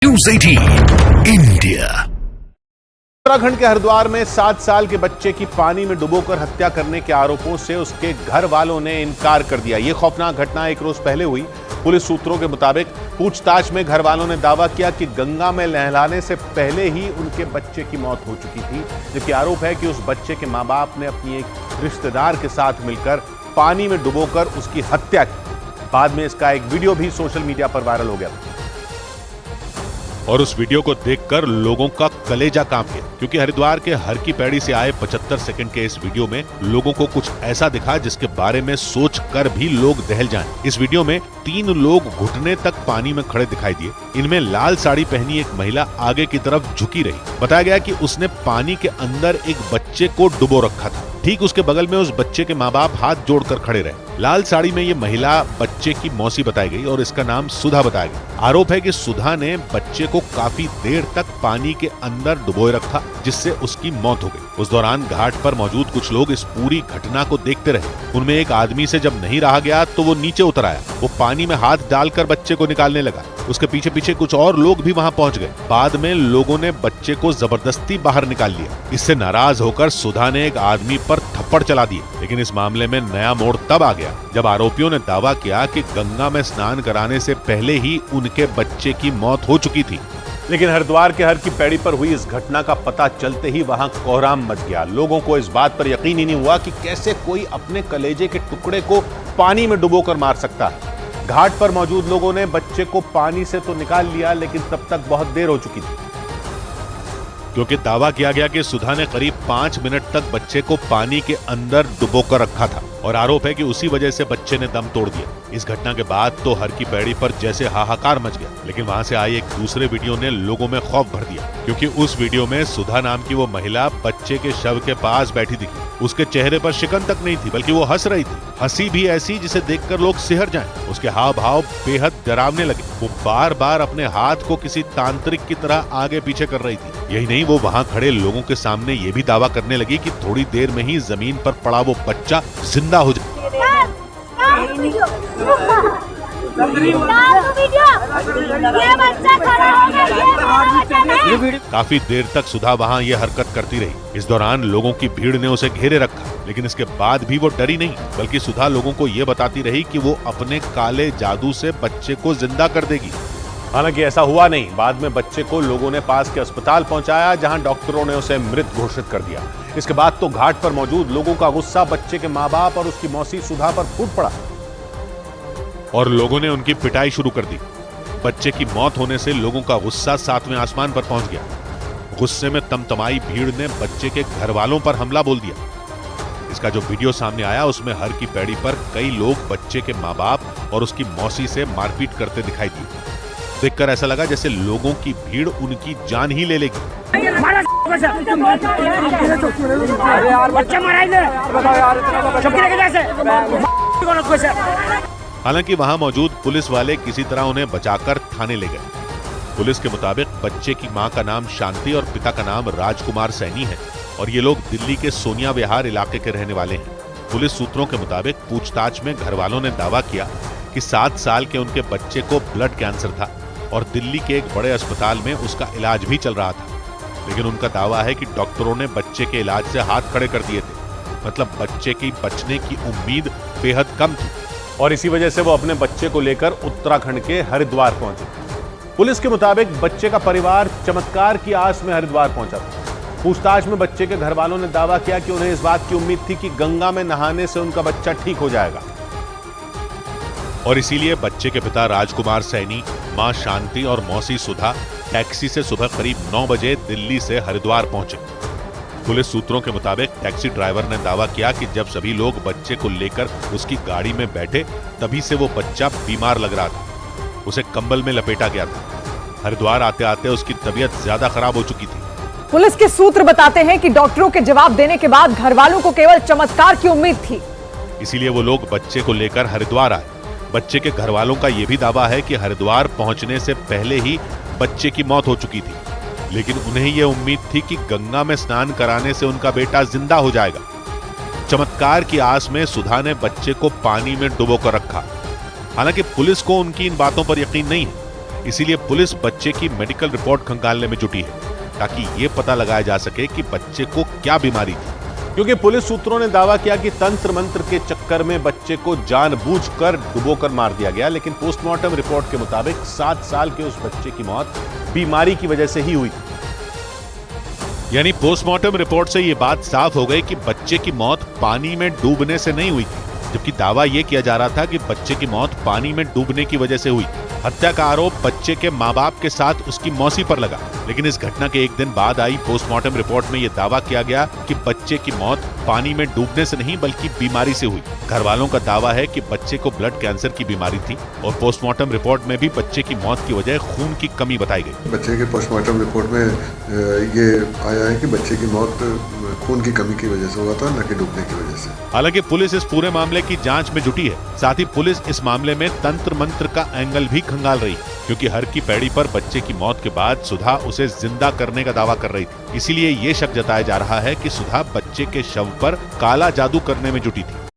News 18 India. Uttarakhand के हरिद्वार में 7 साल के बच्चे की पानी में डुबोकर हत्या करने के आरोपों से उसके घर वालों ने इनकार कर दिया। यह खौफनाक घटना एक रोज पहले हुई। पुलिस सूत्रों के मुताबिक पूछताछ में घर वालों ने दावा किया कि गंगा में नहलाने से पहले ही उनके बच्चे की मौत हो चुकी थी, जबकि आरोप है कि उस बच्चे के मां बाप ने अपनी एक रिश्तेदार के साथ मिलकर पानी में डुबोकर उसकी हत्या की। बाद में इसका एक वीडियो भी सोशल मीडिया पर वायरल हो गया और उस वीडियो को देखकर लोगों का कलेजा कांप गया, क्योंकि हरिद्वार के हर की पैड़ी से आए 75 सेकंड के इस वीडियो में लोगों को कुछ ऐसा दिखा जिसके बारे में सोच कर भी लोग दहल जाएं। इस वीडियो में 3 लोग घुटने तक पानी में खड़े दिखाई दिए। इनमें लाल साड़ी पहनी एक महिला आगे की तरफ झुकी रही। बताया गया कि उसने पानी के अंदर एक बच्चे को डुबो रखा था। ठीक उसके बगल में उस बच्चे के माँ बाप हाथ जोड़कर खड़े रहे। लाल साड़ी में ये महिला बच्चे की मौसी बताई गई और इसका नाम सुधा बताया गया। आरोप है कि सुधा ने बच्चे को काफी देर तक पानी के अंदर डुबोए रखा, जिससे उसकी मौत हो गई। उस दौरान घाट पर मौजूद कुछ लोग इस पूरी घटना को देखते रहे। उनमें एक आदमी से जब नहीं रहा गया तो वो नीचे उतर आया। वो पानी में हाथ डालकर बच्चे को निकालने लगा। उसके पीछे पीछे कुछ और लोग भी वहां पहुंच गए। बाद में लोगों ने बच्चे को जबरदस्ती बाहर निकाल लिया। इससे नाराज होकर सुधा ने एक आदमी पर थप्पड़ चला दिए। लेकिन इस मामले में नया मोड़ तब आ गया जब आरोपियों ने दावा किया कि गंगा में स्नान कराने से पहले ही उनके बच्चे की मौत हो चुकी थी। लेकिन हरिद्वार के हर की पैड़ी पर हुई इस घटना का पता चलते ही वहां कोहराम मच गया। लोगों को इस बात पर यकीन ही नहीं हुआ कि कैसे कोई अपने कलेजे के टुकड़े को पानी में डुबोकर मार सकता है। घाट पर मौजूद लोगों ने बच्चे को पानी से तो निकाल लिया, लेकिन तब तक बहुत देर हो चुकी थी, क्योंकि दावा किया गया कि सुधा ने करीब 5 मिनट तक बच्चे को पानी के अंदर डुबोकर रखा था और आरोप है कि उसी वजह से बच्चे ने दम तोड़ दिया। इस घटना के बाद तो हर की पैड़ी पर जैसे हाहाकार मच गया। लेकिन वहां से आई एक दूसरे वीडियो ने लोगों में खौफ भर दिया, क्योंकि उस वीडियो में सुधा नाम की वो महिला बच्चे के शव के पास बैठी दिखी। उसके चेहरे पर शिकन तक नहीं थी, बल्कि वो हंस रही थी। हंसी भी ऐसी जिसे देखकर लोग सिहर जाएं। उसके हाव भाव बेहद डरावने लगे। वो बार बार अपने हाथ को किसी तांत्रिक की तरह आगे पीछे कर रही थी। यही नहीं, वो वहां खड़े लोगों के सामने ये भी दावा करने लगी कि थोड़ी देर में ही जमीन पर पड़ा वो बच्चा जिंदा हो जाए। काफी देर तक सुधा वहां ये हरकत करती रही। इस दौरान लोगों की भीड़ ने उसे घेरे रखा, लेकिन इसके बाद भी वो डरी नहीं, बल्कि सुधा लोगों को ये बताती रही कि वो अपने काले जादू से बच्चे को जिंदा कर देगी। हालांकि ऐसा हुआ नहीं। बाद में बच्चे को लोगों ने पास के अस्पताल पहुंचाया, जहां डॉक्टरों ने उसे मृत घोषित कर दिया। इसके बाद तो घाट पर मौजूद लोगों का गुस्सा बच्चे के माँ बाप और उसकी मौसी सुधा पर फूट पड़ा और लोगों ने उनकी पिटाई शुरू कर दी। बच्चे की मौत होने से लोगों का गुस्सा 7वें आसमान पर पहुंच गया। गुस्से में तमतमाई भीड़ ने बच्चे के घर वालों पर हमला बोल दिया। इसका जो वीडियो सामने आया उसमें हर की पैड़ी पर कई लोग बच्चे के माँ बाप और उसकी मौसी से मारपीट करते दिखाई दिए। देखकर ऐसा लगा जैसे लोगों की भीड़ उनकी जान ही ले लेगी। हालांकि वहां मौजूद पुलिस वाले किसी तरह उन्हें बचाकर थाने ले गए। पुलिस के मुताबिक बच्चे की मां का नाम शांति और पिता का नाम राजकुमार सैनी है और ये लोग दिल्ली के सोनिया विहार इलाके के रहने वाले हैं। पुलिस सूत्रों के मुताबिक पूछताछ में घर वालों ने दावा किया कि 7 साल के उनके बच्चे को ब्लड कैंसर था और दिल्ली के एक बड़े अस्पताल में उसका इलाज भी चल रहा था। लेकिन उनका दावा है कि डॉक्टरों ने बच्चे के इलाज से हाथ खड़े कर दिए थे। मतलब बच्चे की बचने की उम्मीद बेहद कम थी और इसी वजह से वो अपने बच्चे को लेकर उत्तराखंड के हरिद्वार पहुंचे। पुलिस के मुताबिक बच्चे का परिवार चमत्कार की आस में हरिद्वार पहुंचा था। पूछताछ में बच्चे के घर वालों ने दावा किया कि उन्हें इस बात की उम्मीद थी कि गंगा में नहाने से उनका बच्चा ठीक हो जाएगा और इसीलिए बच्चे के पिता राजकुमार सैनी, मां शांति और मौसी सुधा टैक्सी से सुबह करीब 9 बजे दिल्ली से हरिद्वार पहुंचे। पुलिस सूत्रों के मुताबिक टैक्सी ड्राइवर ने दावा किया कि जब सभी लोग बच्चे को लेकर उसकी गाड़ी में बैठे तभी से वो बच्चा बीमार लग रहा था। उसे कंबल में लपेटा गया था। हरिद्वार आते आते उसकी तबीयत ज्यादा खराब हो चुकी थी। पुलिस के सूत्र बताते हैं कि डॉक्टरों के जवाब देने के बाद घर वालों को केवल चमत्कार की उम्मीद थी, इसीलिए वो लोग बच्चे को लेकर हरिद्वार आए। बच्चे के घर वालों का यह भी दावा है कि हरिद्वार पहुंचने से पहले ही बच्चे की मौत हो चुकी थी, लेकिन उन्हें यह उम्मीद थी कि गंगा में स्नान कराने से उनका बेटा जिंदा हो जाएगा। चमत्कार की आस में सुधा ने बच्चे को पानी में डुबोकर रखा। हालांकि पुलिस को उनकी इन बातों पर यकीन नहीं है। इसीलिए पुलिस बच्चे की मेडिकल रिपोर्ट खंगालने में जुटी है ताकि ये पता लगाया जा सके कि बच्चे को क्या बीमारी थी। क्योंकि पुलिस सूत्रों ने दावा किया कि तंत्र मंत्र के चक्कर में बच्चे को जानबूझकर डुबोकर मार दिया गया, लेकिन पोस्टमार्टम रिपोर्ट के मुताबिक 7 साल के उस बच्चे की मौत बीमारी की वजह से ही हुई थी। यानी पोस्टमार्टम रिपोर्ट से ये बात साफ हो गई कि बच्चे की मौत पानी में डूबने से नहीं हुई थी, जबकि दावा यह किया जा रहा था कि बच्चे की मौत पानी में डूबने की वजह से हुई। हत्या का आरोप बच्चे के मां बाप के साथ उसकी मौसी पर लगा, लेकिन इस घटना के एक दिन बाद आई पोस्टमार्टम रिपोर्ट में यह दावा किया गया कि बच्चे की मौत पानी में डूबने से नहीं बल्कि बीमारी से हुई। घर वालों का दावा है कि बच्चे को ब्लड कैंसर की बीमारी थी और पोस्टमार्टम रिपोर्ट में भी बच्चे की मौत की वजह खून की कमी बताई गई। बच्चे के पोस्टमार्टम रिपोर्ट में ये आया है कि बच्चे की मौत खून की कमी की वजह से हुआ था, न कि डूबने की वजह से। हालांकि पुलिस इस पूरे मामले की जांच में जुटी है। साथ ही पुलिस इस मामले में तंत्र मंत्र का एंगल भी खंगाल रही है, क्योंकि हर की पैड़ी पर बच्चे की मौत के बाद सुधा उसे जिंदा करने का दावा कर रही थी। इसीलिए ये शक जताया जा रहा है कि सुधा बच्चे के शव पर काला जादू करने में जुटी थी।